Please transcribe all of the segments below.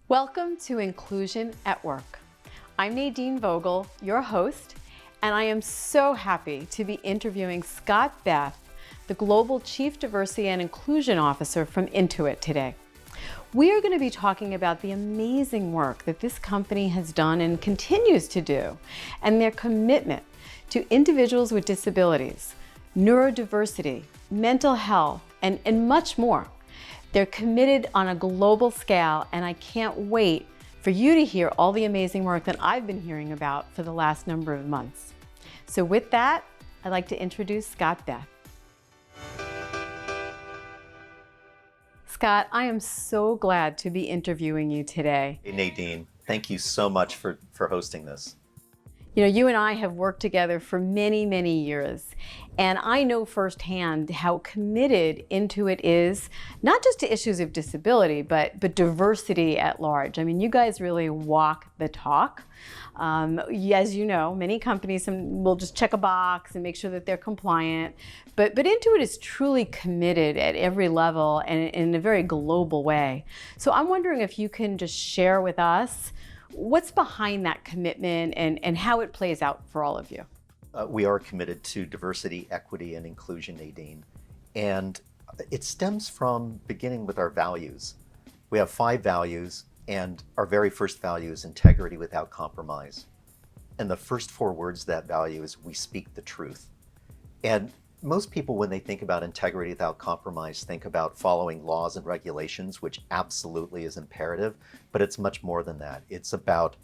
Welcome to Inclusion at Work. I'm Nadine Vogel, your host, and I am so happy to be interviewing Scott Beth, the Global Chief Diversity and Inclusion Officer from Intuit today. We are going to be talking about the amazing work that this company has done and continues to do, and their commitment to individuals with disabilities, neurodiversity, mental health, and much more. They're committed on a global scale, and I can't wait for you to hear all the amazing work that I've been hearing about for the last number of months. So with that, I'd like to introduce Scott Beth. Scott, I am so glad to be interviewing you today. Hey Nadine, thank you so much for hosting this. You know, you and I have worked together for many, many years, and I know firsthand how committed Intuit is, not just to issues of disability, but diversity at large. I mean, you guys really walk the talk. As you know, many companies will just check a box and make sure that they're compliant, but Intuit is truly committed at every level and in a very global way. So I'm wondering if you can just share with us what's behind that commitment and how it plays out for all of you. We are committed to diversity, equity, and inclusion, Nadine. And it stems from beginning with our values. We have 5 values, and our very first value is integrity without compromise. And the first 4 words of that value is we speak the truth. And most people, when they think about integrity without compromise, think about following laws and regulations, which absolutely is imperative, but it's much more than that. It's about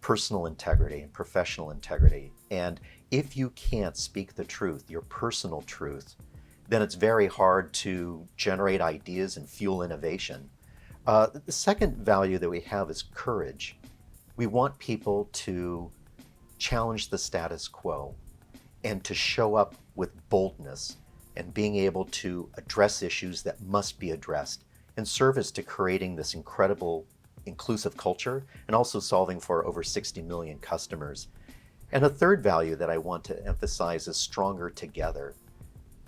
personal integrity and professional integrity. And if you can't speak the truth, your personal truth, then it's very hard to generate ideas and fuel innovation. The second value that we have is courage. We want people to challenge the status quo and to show up with boldness and being able to address issues that must be addressed in service to creating this incredible inclusive culture and also solving for over 60 million customers. And a third value that I want to emphasize is stronger together.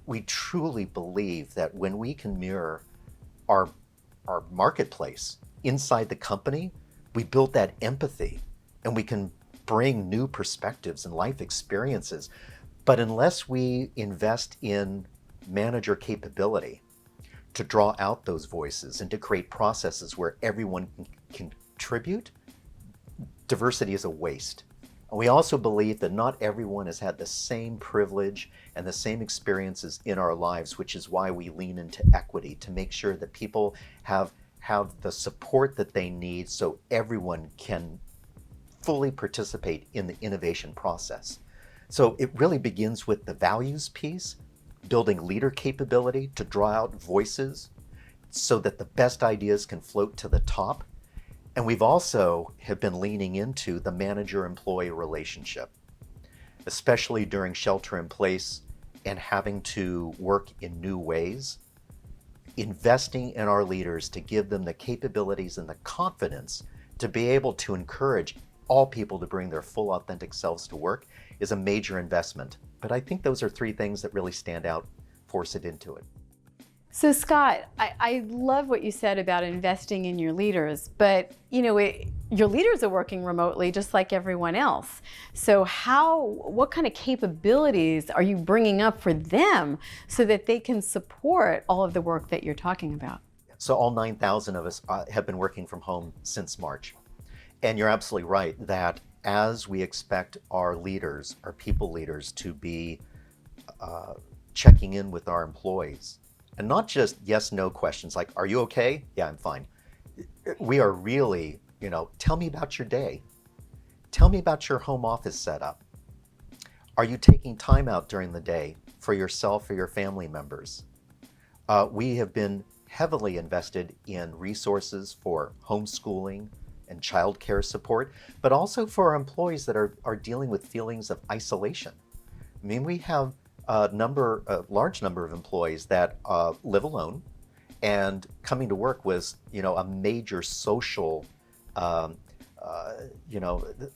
We truly believe that when we can mirror our marketplace inside the company, we build that empathy and we can bring new perspectives and life experiences. But unless we invest in manager capability to draw out those voices and to create processes where everyone can contribute, diversity is a waste. And we also believe that not everyone has had the same privilege and the same experiences in our lives, which is why we lean into equity to make sure that people have the support that they need so everyone can fully participate in the innovation process. So it really begins with the values piece, building leader capability to draw out voices so that the best ideas can float to the top. And we've also have been leaning into the manager-employee relationship, especially during shelter in place and having to work in new ways, investing in our leaders to give them the capabilities and the confidence to be able to encourage all people to bring their full authentic selves to work is a major investment. But I think those are 3 things that really stand out, force it into it. So Scott, I love what you said about investing in your leaders, but your leaders are working remotely just like everyone else. So what kind of capabilities are you bringing up for them so that they can support all of the work that you're talking about? So all 9,000 of us have been working from home since March. And you're absolutely right that as we expect our leaders, our people leaders, to be checking in with our employees, and not just yes/no questions like, are you okay? Yeah, I'm fine. We are really, tell me about your day. Tell me about your home office setup. Are you taking time out during the day for yourself or your family members? We have been heavily invested in resources for homeschooling and childcare support, but also for our employees that are dealing with feelings of isolation. I mean, we have a large number of employees that live alone, and coming to work was, a major social,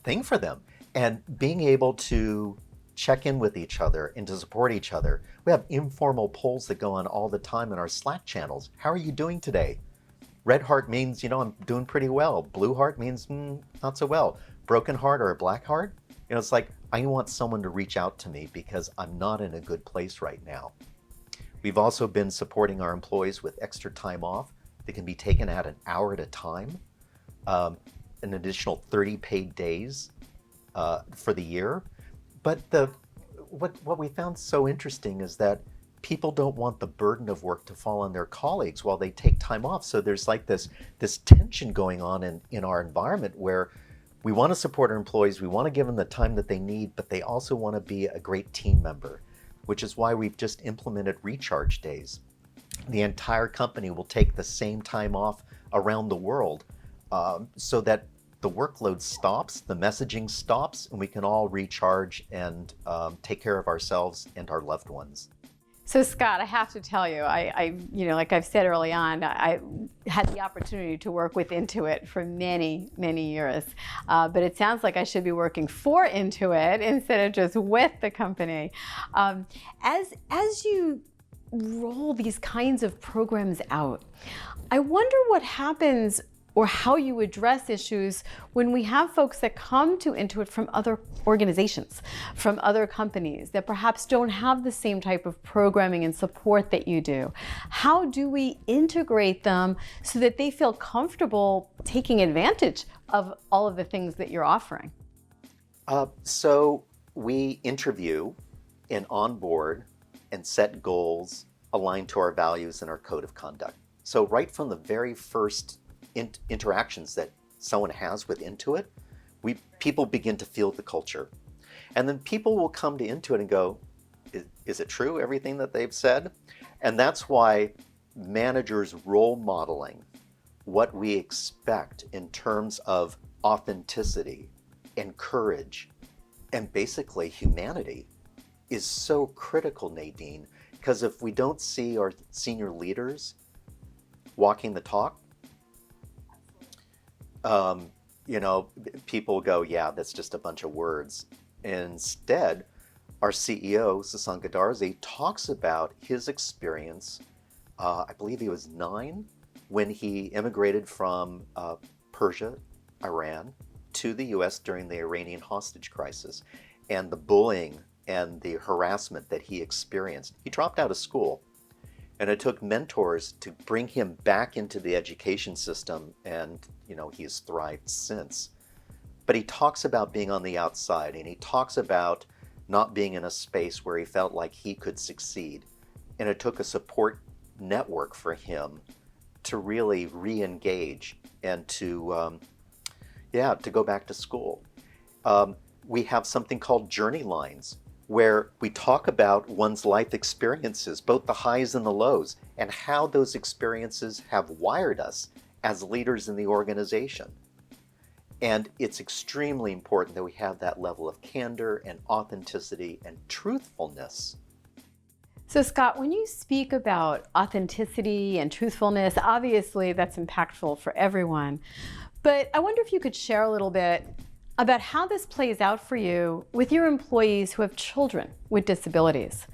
thing for them. And being able to check in with each other and to support each other. We have informal polls that go on all the time in our Slack channels. How are you doing today? Red heart means, I'm doing pretty well. Blue heart means not so well. Broken heart or a black heart, it's like I want someone to reach out to me because I'm not in a good place right now. We've also been supporting our employees with extra time off that can be taken at an hour at a time, an additional 30 paid days for the year. But what we found so interesting is that people don't want the burden of work to fall on their colleagues while they take time off. So there's like this tension going on in our environment where we want to support our employees, we want to give them the time that they need, but they also want to be a great team member, which is why we've just implemented recharge days. The entire company will take the same time off around the world so that the workload stops, the messaging stops, and we can all recharge and take care of ourselves and our loved ones. So Scott, I have to tell you, like I've said early on, I had the opportunity to work with Intuit for many, many years. But it sounds like I should be working for Intuit instead of just with the company. As you roll these kinds of programs out, I wonder what happens or how you address issues when we have folks that come to Intuit from other organizations, from other companies that perhaps don't have the same type of programming and support that you do. How do we integrate them so that they feel comfortable taking advantage of all of the things that you're offering? So we interview and onboard and set goals aligned to our values and our code of conduct. So right from the very first interactions that someone has with Intuit, people begin to feel the culture. And then people will come to Intuit and go, is it true, everything that they've said? And that's why managers role modeling what we expect in terms of authenticity and courage and basically humanity is so critical, Nadine, because if we don't see our senior leaders walking the talk, people go, yeah, that's just a bunch of words. Instead, our CEO, Sasan Gadarzi, talks about his experience. I believe he was 9 when he immigrated from Persia, Iran, to the US during the Iranian hostage crisis, and the bullying and the harassment that he experienced. He dropped out of school. And it took mentors to bring him back into the education system, and he has thrived since. But he talks about being on the outside, and he talks about not being in a space where he felt like he could succeed. And it took a support network for him to really re-engage and to go back to school. We have something called journey lines, where we talk about one's life experiences, both the highs and the lows, and how those experiences have wired us as leaders in the organization. And it's extremely important that we have that level of candor and authenticity and truthfulness. So Scott, when you speak about authenticity and truthfulness, obviously that's impactful for everyone. But I wonder if you could share a little bit about how this plays out for you with your employees who have children with disabilities.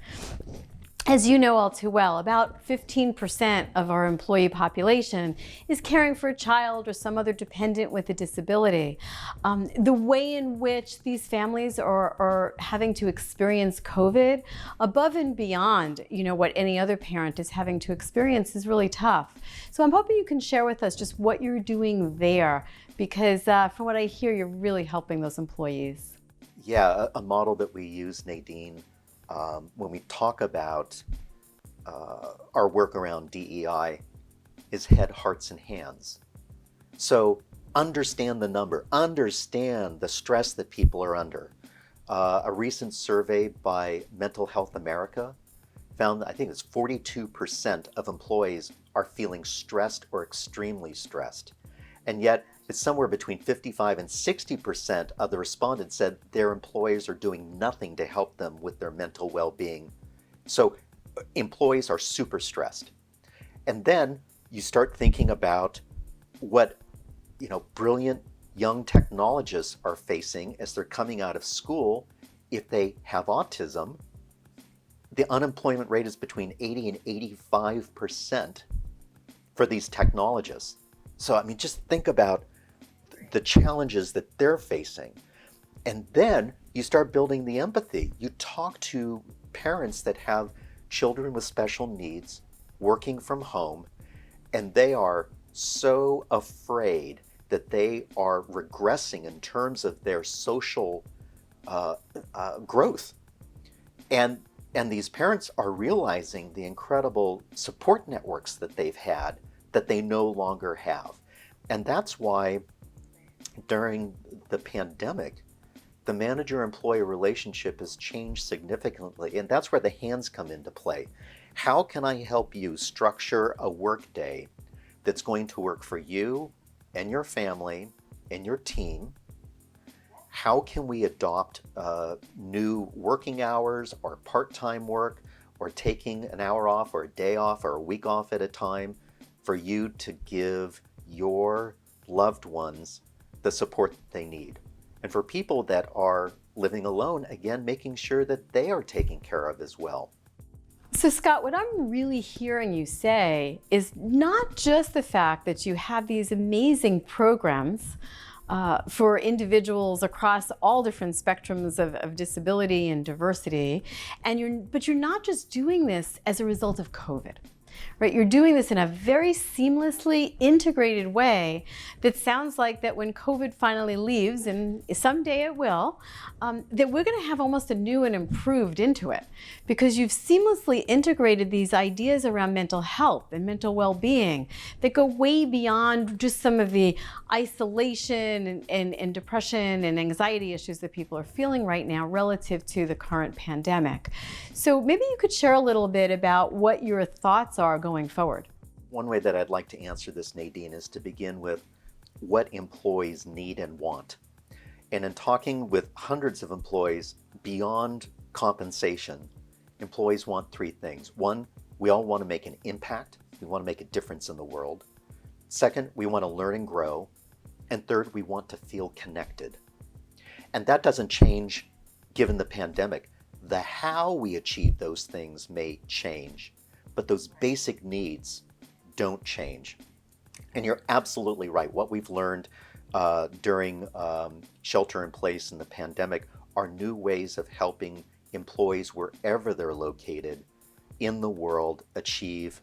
As you know all too well, about 15% of our employee population is caring for a child or some other dependent with a disability. The way in which these families are having to experience COVID above and beyond, what any other parent is having to experience is really tough. So I'm hoping you can share with us just what you're doing there, because from what I hear, you're really helping those employees. Yeah, a model that we use, Nadine, when we talk about our work around DEI is head, hearts, and hands. So understand the number, understand the stress that people are under. A recent survey by Mental Health America found that I think it's 42% of employees are feeling stressed or extremely stressed. And yet it's somewhere between 55 and 60% of the respondents said their employers are doing nothing to help them with their mental well-being. So employees are super stressed. And then you start thinking about what brilliant young technologists are facing as they're coming out of school. If they have autism, the unemployment rate is between 80 and 85% for these technologists. So, I mean, just think about the challenges that they're facing. And then you start building the empathy. You talk to parents that have children with special needs working from home, and they are so afraid that they are regressing in terms of their social growth. And, and these parents are realizing the incredible support networks that they've had that they no longer have. And that's why during the pandemic, the manager-employee relationship has changed significantly, and that's where the hands come into play. How can I help you structure a work day that's going to work for you and your family and your team? How can we adopt new working hours or part-time work, or taking an hour off or a day off or a week off at a time for you to give your loved ones the support that they need? And for people that are living alone, again, making sure that they are taken care of as well. So Scott, what I'm really hearing you say is not just the fact that you have these amazing programs for individuals across all different spectrums of disability and diversity, but you're not just doing this as a result of COVID. Right, you're doing this in a very seamlessly integrated way that sounds like that when COVID finally leaves, and someday it will, that we're going to have almost a new and improved into it, because you've seamlessly integrated these ideas around mental health and mental well-being that go way beyond just some of the isolation and depression and anxiety issues that people are feeling right now relative to the current pandemic. So maybe you could share a little bit about what your thoughts are going forward. One way that I'd like to answer this, Nadine, is to begin with what employees need and want. And in talking with hundreds of employees beyond compensation, employees want three things. One, we all want to make an impact. We want to make a difference in the world. Second, we want to learn and grow. And third, we want to feel connected. And that doesn't change given the pandemic. The how we achieve those things may change, but those basic needs don't change. And you're absolutely right. What we've learned during shelter in place and the pandemic are new ways of helping employees wherever they're located in the world achieve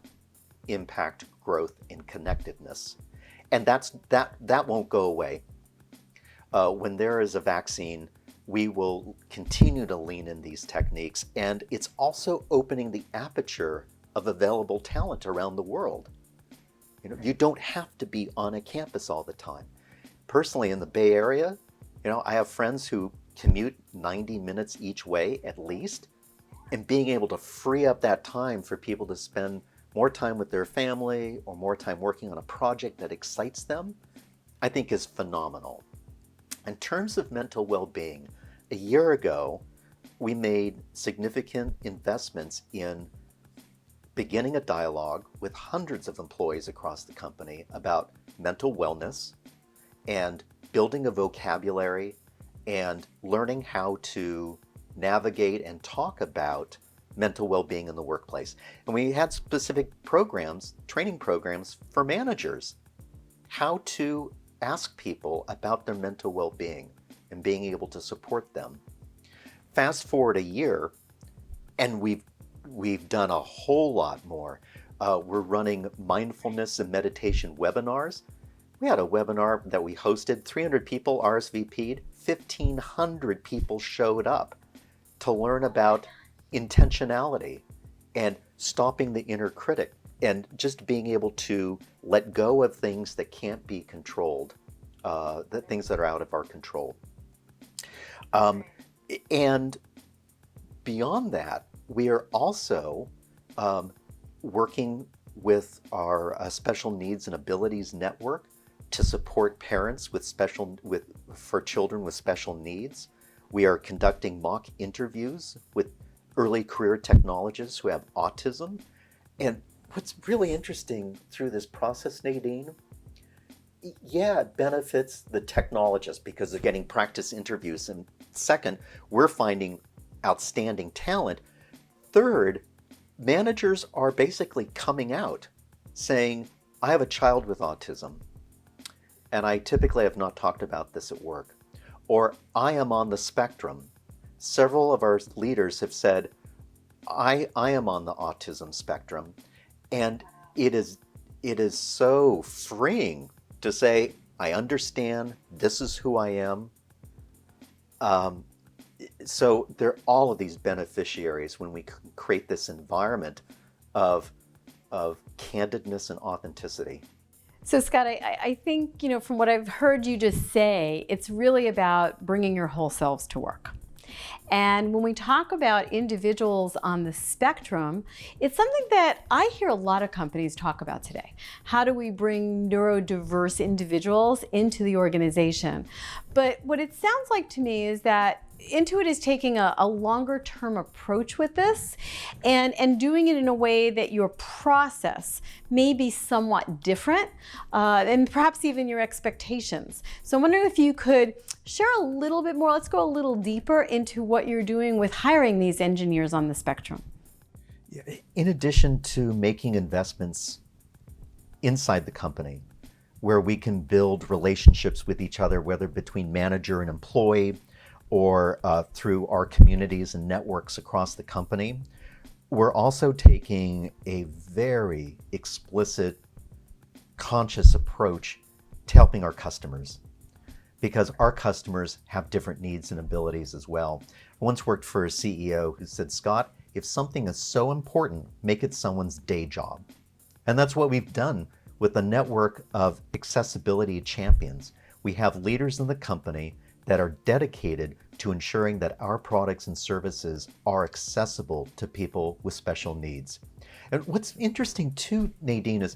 impact, growth, and connectedness. And that won't go away. When there is a vaccine, we will continue to lean in these techniques, and it's also opening the aperture of available talent around the world. You don't have to be on a campus all the time. Personally, in the Bay Area, I have friends who commute 90 minutes each way at least, and being able to free up that time for people to spend more time with their family or more time working on a project that excites them, I think is phenomenal. In terms of mental well-being, a year ago, we made significant investments in beginning a dialogue with hundreds of employees across the company about mental wellness and building a vocabulary and learning how to navigate and talk about mental well-being in the workplace. And we had specific programs, training programs for managers, how to ask people about their mental well-being and being able to support them. Fast forward a year, and we've done a whole lot more. We're running mindfulness and meditation webinars. We had a webinar that we hosted, 300 people RSVP'd, 1,500 people showed up to learn about intentionality and stopping the inner critic and just being able to let go of things that can't be controlled, the things that are out of our control. And beyond that, we are also working with our Special Needs and Abilities Network to support parents for children with special needs. We are conducting mock interviews with early career technologists who have autism. And what's really interesting through this process, Nadine, yeah, it benefits the technologists because they're getting practice interviews. And second, we're finding outstanding talent. Third, managers are basically coming out saying, I have a child with autism. and I typically have not talked about this at work, or I am on the spectrum. Several of our leaders have said, I am on the autism spectrum, and it is so freeing to say, I understand, this is who I am. So there are all of these beneficiaries when we create this environment of candidness and authenticity. So Scott, I think, from what I've heard you just say, it's really about bringing your whole selves to work. And when we talk about individuals on the spectrum, it's something that I hear a lot of companies talk about today. How do we bring neurodiverse individuals into the organization? But what it sounds like to me is that Intuit is taking a longer term approach with this and doing it in a way that your process may be somewhat different and perhaps even your expectations. So I'm wondering if you could share a little bit more. Let's go a little deeper into what you're doing with hiring these engineers on the spectrum. In addition to making investments inside the company, where we can build relationships with each other, whether between manager and employee, or through our communities and networks across the company, we're also taking a very explicit, conscious approach to helping our customers, because our customers have different needs and abilities as well. I once worked for a CEO who said, Scott, if something is so important, make it someone's day job. And that's what we've done with a network of accessibility champions. We have leaders in the company that are dedicated to ensuring that our products and services are accessible to people with special needs. And what's interesting too, Nadine, is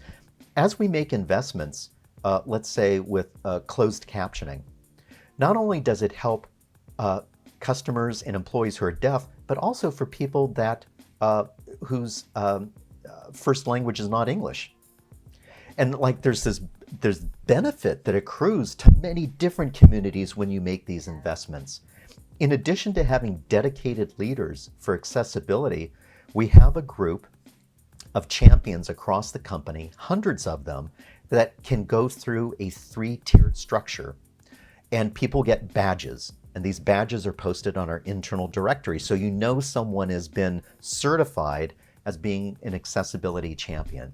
as we make investments, let's say with closed captioning, not only does it help customers and employees who are deaf, but also for people that whose first language is not English. And like there's benefit that accrues to many different communities when you make these investments. In addition to having dedicated leaders for accessibility, we have a group of champions across the company, hundreds of them, that can go through a 3-tiered structure. And people get badges, and these badges are posted on our internal directory, so you know someone has been certified as being an accessibility champion.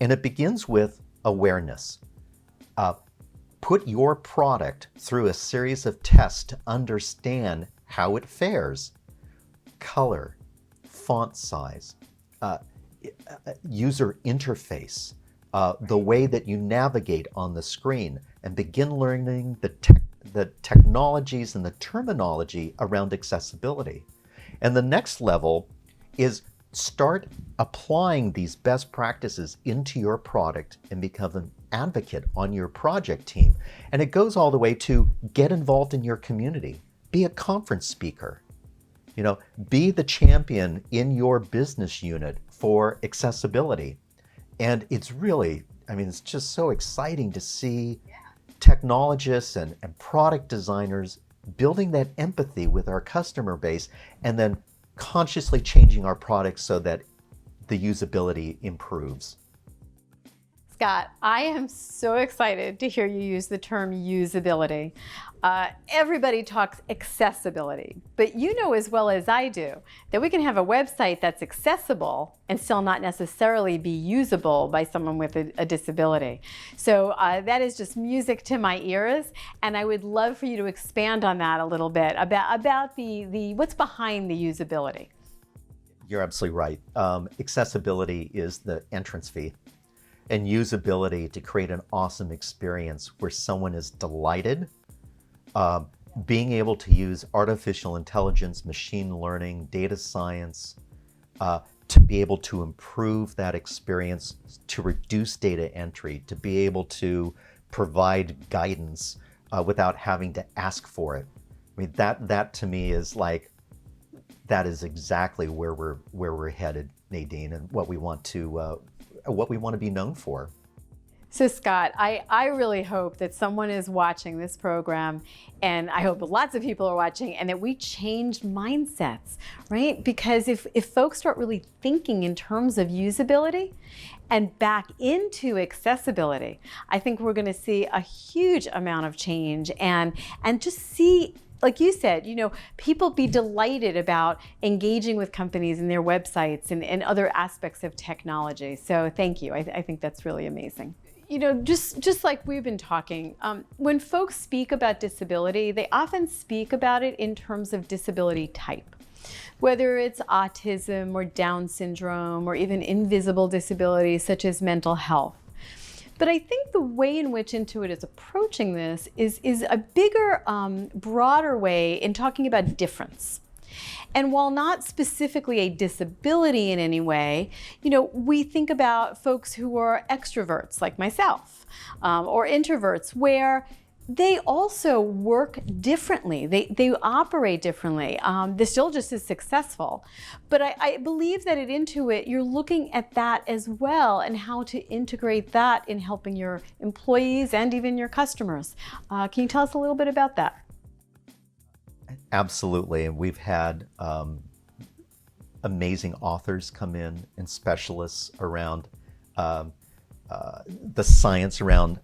And it begins with awareness. Put your product through a series of tests to understand how it fares. Color, font size, user interface, the way that you navigate on the screen, and begin learning the technologies and the terminology around accessibility. And the next level is start applying these best practices into your product and become an advocate on your project team. And it goes all the way to get involved in your community. Be a conference speaker. Be the champion in your business unit for accessibility. And it's really, it's just so exciting to see technologists and product designers building that empathy with our customer base and then consciously changing our products so that the usability improves. Scott, I am so excited to hear you use the term usability. Everybody talks accessibility, but you know as well as I do that we can have a website that's accessible and still not necessarily be usable by someone with a disability. So that is just music to my ears, and I would love for you to expand on that a little bit about the what's behind the usability. You're absolutely right. Accessibility is the entrance fee, and usability to create an awesome experience where someone is delighted. Being able to use artificial intelligence, machine learning, data science, to be able to improve that experience, to reduce data entry, to be able to provide guidance without having to ask for it. That to me is like, that is exactly where we're headed, Nadine, and what we want to be known for. So Scott, I really hope that someone is watching this program, and I hope lots of people are watching, and that we change mindsets, right? Because if folks start really thinking in terms of usability and back into accessibility, I think we're going to see a huge amount of change and just see, like you said, people be delighted about engaging with companies and their websites and other aspects of technology. So thank you. I think that's really amazing. Just like we've been talking, when folks speak about disability, they often speak about it in terms of disability type. Whether it's autism or Down syndrome or even invisible disabilities such as mental health. But I think the way in which Intuit is approaching this is a bigger, broader way in talking about difference. And while not specifically a disability in any way, we think about folks who are extroverts like myself, or introverts, where they also work differently. They operate differently. They're still just as successful. But I believe that at Intuit, you're looking at that as well and how to integrate that in helping your employees and even your customers. Can you tell us a little bit about that? Absolutely. And we've had amazing authors come in and specialists around the science around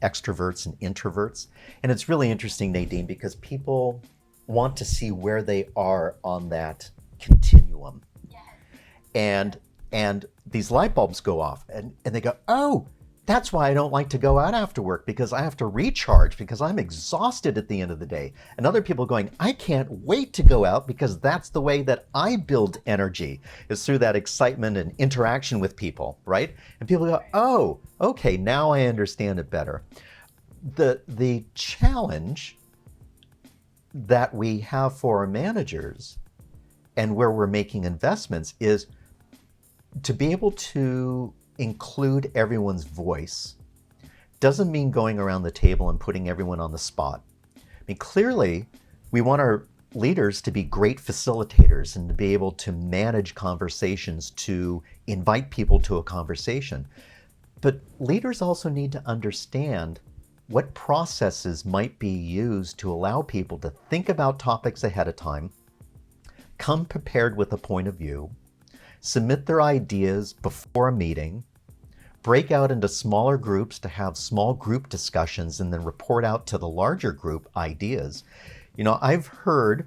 extroverts and introverts. And it's really interesting, Nadine, because people want to see where they are on that continuum. Yes. And these light bulbs go off and they go, oh, that's why I don't like to go out after work, because I have to recharge, because I'm exhausted at the end of the day. And other people going, I can't wait to go out because that's the way that I build energy, is through that excitement and interaction with people, right? And people go, oh, okay, now I understand it better. The challenge that we have for our managers and where we're making investments is to be able to include everyone's voice. Doesn't mean going around the table and putting everyone on the spot. I mean, clearly, we want our leaders to be great facilitators and to be able to manage conversations, to invite people to a conversation. But leaders also need to understand what processes might be used to allow people to think about topics ahead of time, come prepared with a point of view, submit their ideas before a meeting, break out into smaller groups to have small group discussions, and then report out to the larger group ideas. I've heard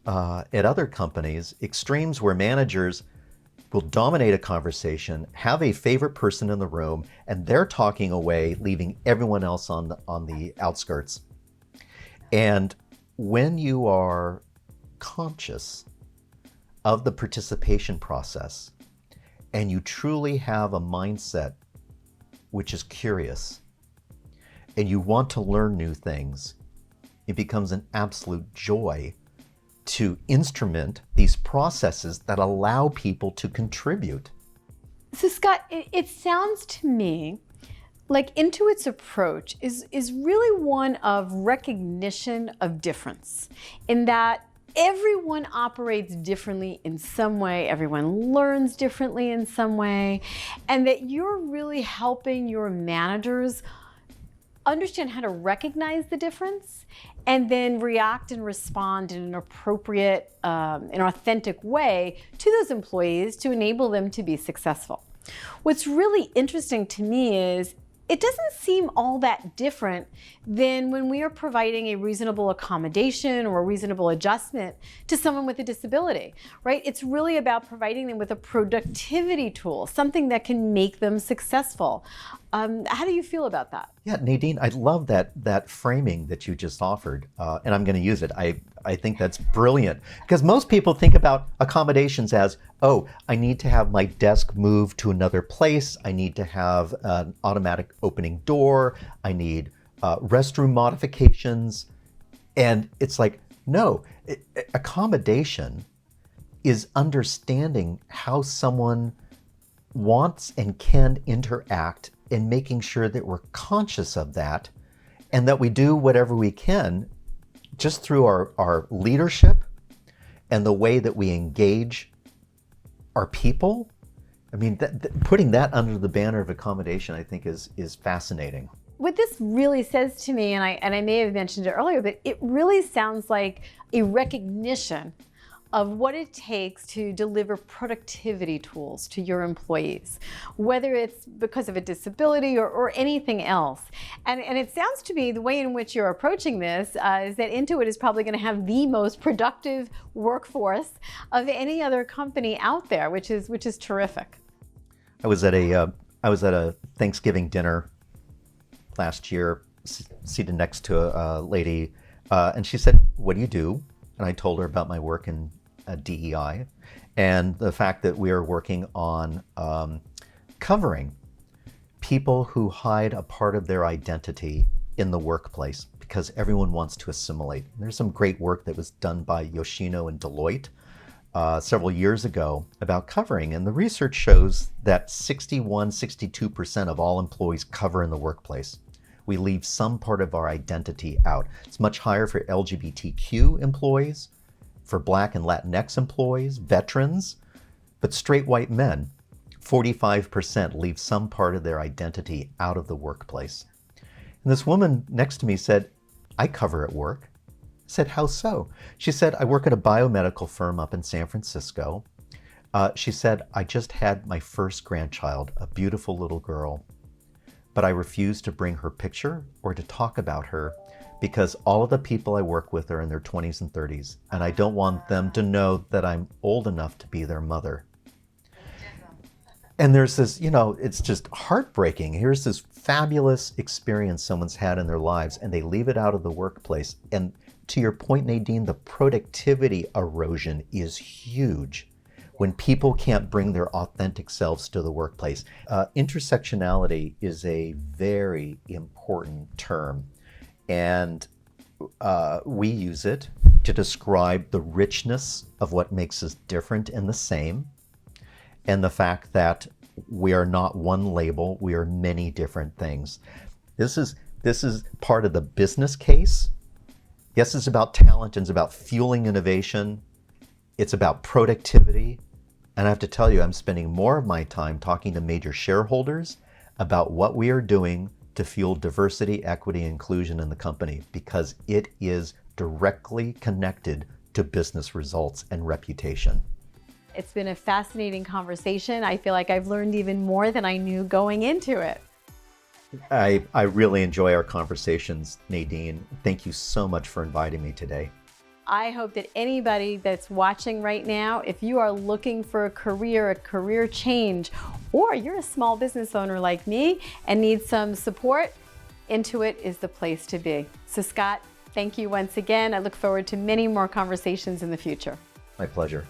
at other companies extremes where managers will dominate a conversation, have a favorite person in the room, and they're talking away, leaving everyone else on the outskirts. And when you are conscious of the participation process, and you truly have a mindset which is curious, and you want to learn new things, it becomes an absolute joy to instrument these processes that allow people to contribute. So Scott, it sounds to me like Intuit's approach is really one of recognition of difference, in that everyone operates differently in some way, everyone learns differently in some way, and that you're really helping your managers understand how to recognize the difference and then react and respond in an appropriate, an authentic way to those employees to enable them to be successful. What's really interesting to me is it doesn't seem all that different than when we are providing a reasonable accommodation or a reasonable adjustment to someone with a disability, right? It's really about providing them with a productivity tool, something that can make them successful. How do you feel about that? Yeah, Nadine, I love that framing that you just offered, and I'm going to use it. I think that's brilliant, because most people think about accommodations as, oh, I need to have my desk moved to another place. I need to have an automatic opening door. I need restroom modifications. And it's like, no, accommodation is understanding how someone wants and can interact, and making sure that we're conscious of that, and that we do whatever we can just through our leadership and the way that we engage our people I mean, putting that under the banner of accommodation, I think is fascinating. What this really says to me, and I may have mentioned it earlier, but it really sounds like a recognition of what it takes to deliver productivity tools to your employees, whether it's because of a disability or anything else. And it sounds to me the way in which you're approaching this is that Intuit is probably going to have the most productive workforce of any other company out there, which is terrific. I was at a Thanksgiving dinner last year, seated next to a lady, and she said, "What do you do?" And I told her about my work in DEI and the fact that we are working on covering people who hide a part of their identity in the workplace because everyone wants to assimilate. There's some great work that was done by Yoshino and Deloitte several years ago about covering, and the research shows that 61-62% of all employees cover in the workplace. We leave some part of our identity out. It's much higher for LGBTQ employees, for Black and Latinx employees, veterans, but straight white men, 45% leave some part of their identity out of the workplace. And this woman next to me said, "I cover at work." I said, "How so?" She said, "I work at a biomedical firm up in San Francisco." She said, "I just had my first grandchild, a beautiful little girl, but I refuse to bring her picture or to talk about her because all of the people I work with are in their 20s and 30s, and I don't want them to know that I'm old enough to be their mother." And there's this, it's just heartbreaking. Here's this fabulous experience someone's had in their lives, and they leave it out of the workplace. And to your point, Nadine, the productivity erosion is huge when people can't bring their authentic selves to the workplace. Intersectionality is a very important term. And we use it to describe the richness of what makes us different and the same, and the fact that we are not one label, we are many different things. This is part of the business case. Yes, it's about talent and it's about fueling innovation. It's about productivity. And I have to tell you, I'm spending more of my time talking to major shareholders about what we are doing to fuel diversity, equity, and inclusion in the company, because it is directly connected to business results and reputation. It's been a fascinating conversation. I feel like I've learned even more than I knew going into it. I really enjoy our conversations, Nadine. Thank you so much for inviting me today. I hope that anybody that's watching right now, if you are looking for a career change, or you're a small business owner like me and need some support, Intuit is the place to be. So Scott, thank you once again. I look forward to many more conversations in the future. My pleasure.